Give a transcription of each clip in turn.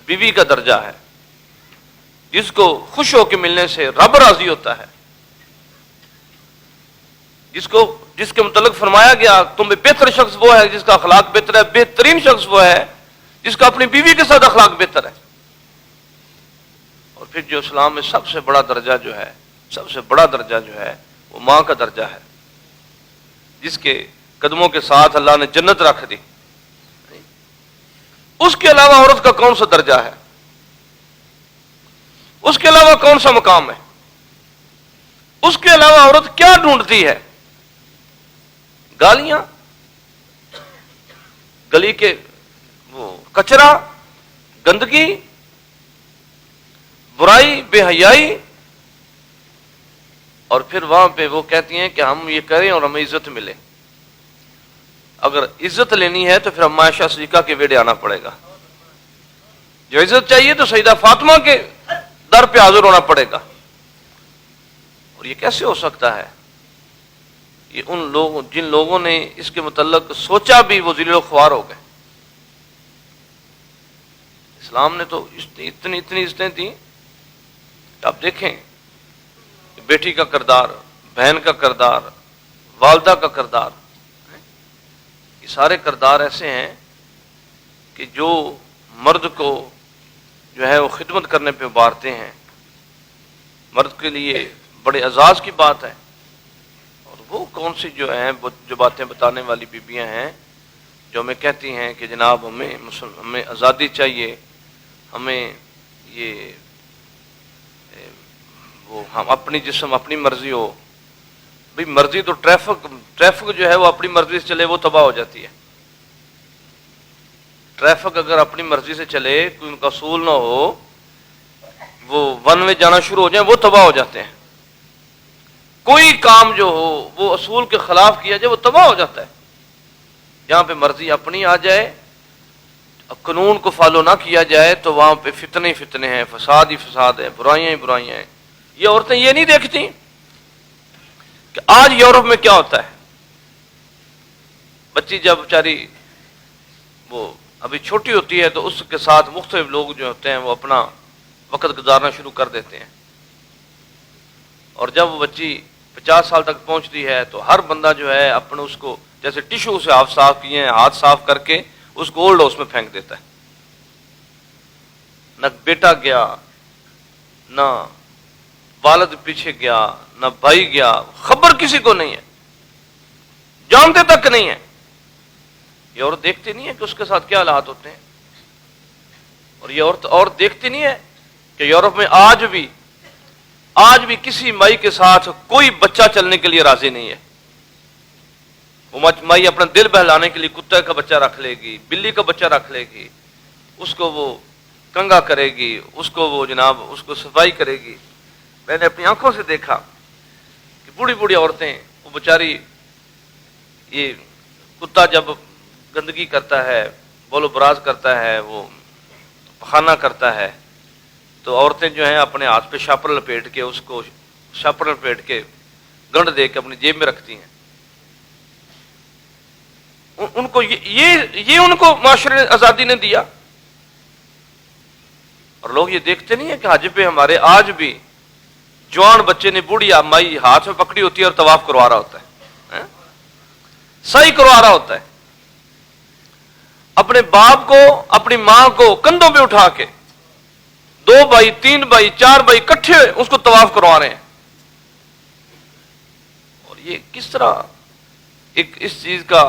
بیوی کا درجہ ہے جس کو خوش ہو کے ملنے سے رب راضی ہوتا ہے، جس کے متعلق فرمایا گیا تم میں بہتر شخص وہ ہے جس کا اخلاق بہتر ہے، بہترین شخص وہ ہے جس کا اپنی بیوی کے ساتھ اخلاق بہتر ہے۔ اور پھر جو اسلام میں سب سے بڑا درجہ جو ہے وہ ماں کا درجہ ہے، جس کے قدموں کے ساتھ اللہ نے جنت رکھ دی۔ اس کے علاوہ عورت کا کون سا درجہ ہے؟ اس کے علاوہ کون سا مقام ہے؟ اس کے علاوہ عورت کیا ڈھونڈتی ہے؟ گالیاں، گلی کے وہ کچرا، گندگی، برائی، بے حیائی، اور پھر وہاں پہ وہ کہتی ہیں کہ ہم یہ کریں اور ہمیں عزت ملے۔ اگر عزت لینی ہے تو پھر ہم عائشہ صدیقہ کے ویڑے آنا پڑے گا۔ جو عزت چاہیے تو سیدہ فاطمہ کے در پہ حاضر ہونا پڑے گا۔ اور یہ کیسے ہو سکتا ہے؟ یہ جن لوگوں نے اس کے متعلق سوچا بھی وہ ذلیل و خوار ہو گئے۔ اسلام نے تو اتنی عزتیں تھیں کہ آپ دیکھیں بیٹی کا کردار، بہن کا کردار، والدہ کا کردار، یہ سارے کردار ایسے ہیں کہ جو مرد کو جو ہے وہ خدمت کرنے پہ ابھارتے ہیں۔ مرد کے لیے بڑے اعزاز کی بات ہے۔ اور وہ کون سی جو ہیں جو باتیں بتانے والی بیبیاں ہیں جو ہمیں کہتی ہیں کہ جناب ہمیں آزادی چاہیے، ہمیں یہ وہ ہم اپنی جسم اپنی مرضی ہو۔ بھئی مرضی تو ٹریفک جو ہے وہ اپنی مرضی سے چلے وہ تباہ ہو جاتی ہے۔ ٹریفک اگر اپنی مرضی سے چلے، کوئی ان کا اصول نہ ہو، وہ ون وے جانا شروع ہو جائیں وہ تباہ ہو جاتے ہیں۔ کوئی کام جو ہو وہ اصول کے خلاف کیا جائے وہ تباہ ہو جاتا ہے۔ جہاں پہ مرضی اپنی آ جائے، قانون کو فالو نہ کیا جائے تو وہاں پہ فتنے ہیں، فساد ہی فساد ہے، برائیاں ہی برائیاں ہیں۔ یہ عورتیں یہ نہیں دیکھتی کہ آج یورپ میں کیا ہوتا ہے۔ بچی جب بیچاری وہ ابھی چھوٹی ہوتی ہے تو اس کے ساتھ مختلف لوگ جو ہوتے ہیں وہ اپنا وقت گزارنا شروع کر دیتے ہیں، اور جب وہ بچی 50 سال تک پہنچتی ہے تو ہر بندہ جو ہے اپنے اس کو جیسے ٹشو سے ہاتھ صاف کیے ہیں، ہاتھ صاف کر کے اس کو اولڈ ہاؤس میں پھینک دیتا ہے۔ نہ بیٹا گیا، نہ والد پیچھے گیا، نہ بھائی گیا، خبر کسی کو نہیں ہے، جانتے تک نہیں ہے۔ یہ عورت دیکھتی نہیں ہے کہ اس کے ساتھ کیا حالات ہوتے ہیں، اور یہ عورت دیکھتی نہیں ہے کہ یورپ میں آج بھی کسی مائی کے ساتھ کوئی بچہ چلنے کے لیے راضی نہیں ہے۔ وہ مائی اپنا دل بہلانے کے لیے کتے کا بچہ رکھ لے گی، بلی کا بچہ رکھ لے گی، اس کو وہ کنگا کرے گی، اس کو وہ جناب اس کو صفائی کرے گی۔ میں نے اپنی آنکھوں سے دیکھا کہ بوڑھی عورتیں وہ بیچاری یہ کتا جب گندگی کرتا ہے، بول و براز کرتا ہے، وہ پخانہ کرتا ہے، تو عورتیں جو ہیں اپنے ہاتھ پہ شاپر لپیٹ کے اس کو گنڈ دے کے اپنی جیب میں رکھتی ہیں۔ ان کو یہ ان کو معاشرے نے آزادی نے دیا۔ اور لوگ یہ دیکھتے نہیں ہیں کہ حج پہ ہمارے آج بھی جوان بچے نے بوڑھی مائی ہاتھ میں پکڑی ہوتی ہے اور طواف کروا رہا ہوتا ہے، صحیح کروا رہا ہوتا ہے، اپنے باپ کو اپنی ماں کو کندھوں پہ اٹھا کے 2 بھائی 3 بھائی 4 بھائی اکٹھے اس کو طواف کروا رہے ہیں۔ اور یہ کس طرح اس چیز کا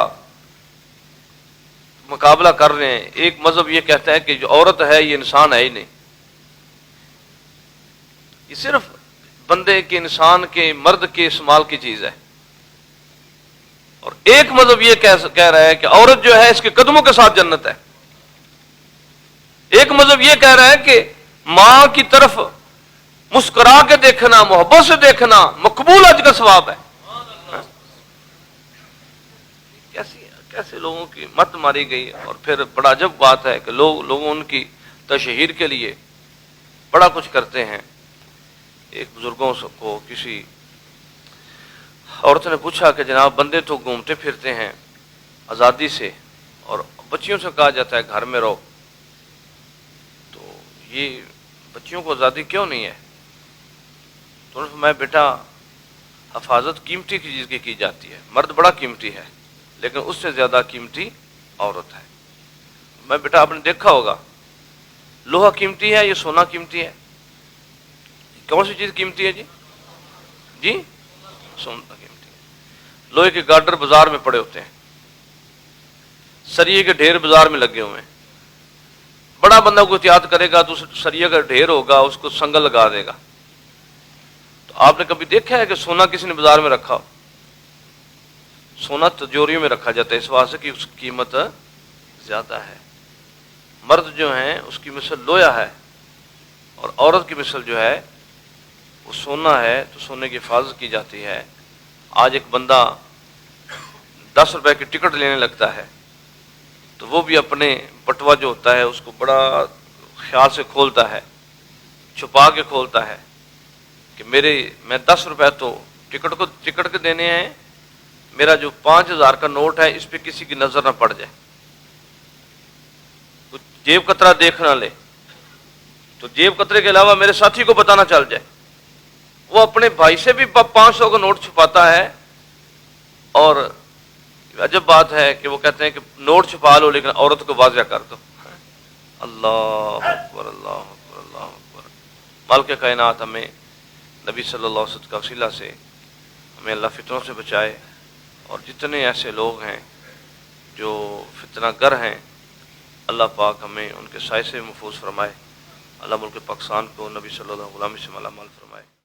مقابلہ کر رہے ہیں؟ ایک مذہب یہ کہتا ہے کہ جو عورت ہے یہ انسان ہے ہی نہیں، یہ صرف بندے کے انسان کے مرد کے استعمال کی چیز ہے۔ اور ایک مذہب یہ کہہ رہا ہے کہ عورت جو ہے اس کے قدموں کے ساتھ جنت ہے۔ ایک مذہب یہ کہہ رہا ہے کہ ماں کی طرف مسکرا کے دیکھنا، محبت سے دیکھنا مقبول حج کا ثواب ہے۔ کیسے لوگوں کی مت ماری گئی۔ اور پھر بڑا عجب بات ہے کہ لوگ ان کی تشہیر کے لیے بڑا کچھ کرتے ہیں۔ ایک بزرگوں کو کسی عورت نے پوچھا کہ جناب بندے تو گھومتے پھرتے ہیں آزادی سے اور بچیوں سے کہا جاتا ہے گھر میں رہو، تو یہ بچیوں کو آزادی کیوں نہیں ہے؟ تو انہوں نے فرمایا بیٹا حفاظت قیمتی کی چیز کی جاتی ہے، مرد بڑا قیمتی ہے لیکن اس سے زیادہ قیمتی عورت ہے۔ میں بیٹا آپ نے دیکھا ہوگا لوہا قیمتی ہے یا سونا قیمتی ہے؟ کون سی چیز قیمتی ہے جی؟ جی سونا قیمتی ہے۔ لوہے کے گارڈر بازار میں پڑے ہوتے ہیں، سریے کے ڈھیر بازار میں لگے ہوئے ہیں، بڑا بندہ کو احتیاط کرے گا تو سریے کا ڈھیر ہوگا اس کو سنگل لگا دے گا۔ تو آپ نے کبھی دیکھا ہے کہ سونا کسی نے بازار میں رکھا ہو؟ سونا تجوریوں میں رکھا جاتا ہے اس واسطے کہ اس کی قیمت زیادہ ہے۔ مرد جو ہیں اس کی مثل لویا ہے اور عورت کی مثل جو ہے وہ سونا ہے، تو سونے کی حفاظت کی جاتی ہے۔ آج ایک بندہ 10 روپے کی ٹکٹ لینے لگتا ہے تو وہ بھی اپنے بٹوا جو ہوتا ہے اس کو بڑا خیال سے کھولتا ہے، چھپا کے کھولتا ہے کہ میں 10 روپے تو ٹکٹ کے دینے ہیں، میرا جو 5000 کا نوٹ ہے اس پہ کسی کی نظر نہ پڑ جائے، کچھ جیب کترا دیکھ نہ لے، تو جیب کترے کے علاوہ میرے ساتھی کو پتہ نہ چل جائے۔ وہ اپنے بھائی سے بھی 500 کا نوٹ چھپاتا ہے، اور عجب بات ہے کہ وہ کہتے ہیں کہ نوٹ چھپا لو لیکن عورت کو واضح کر دو۔ اللہ اکبر اللہ اکبر اللہ اکبر۔ مالک کائنات ہمیں نبی صلی اللہ علیہ وسلم کا وسیلہ سے ہمیں اللہ فتنوں سے بچائے، اور جتنے ایسے لوگ ہیں جو فتنہ گر ہیں اللہ پاک ہمیں ان کے سائے سے محفوظ فرمائے۔ اللہ ملک پاکستان کو نبی صلی اللہ علیہ وسلم سے مالا مال فرمائے۔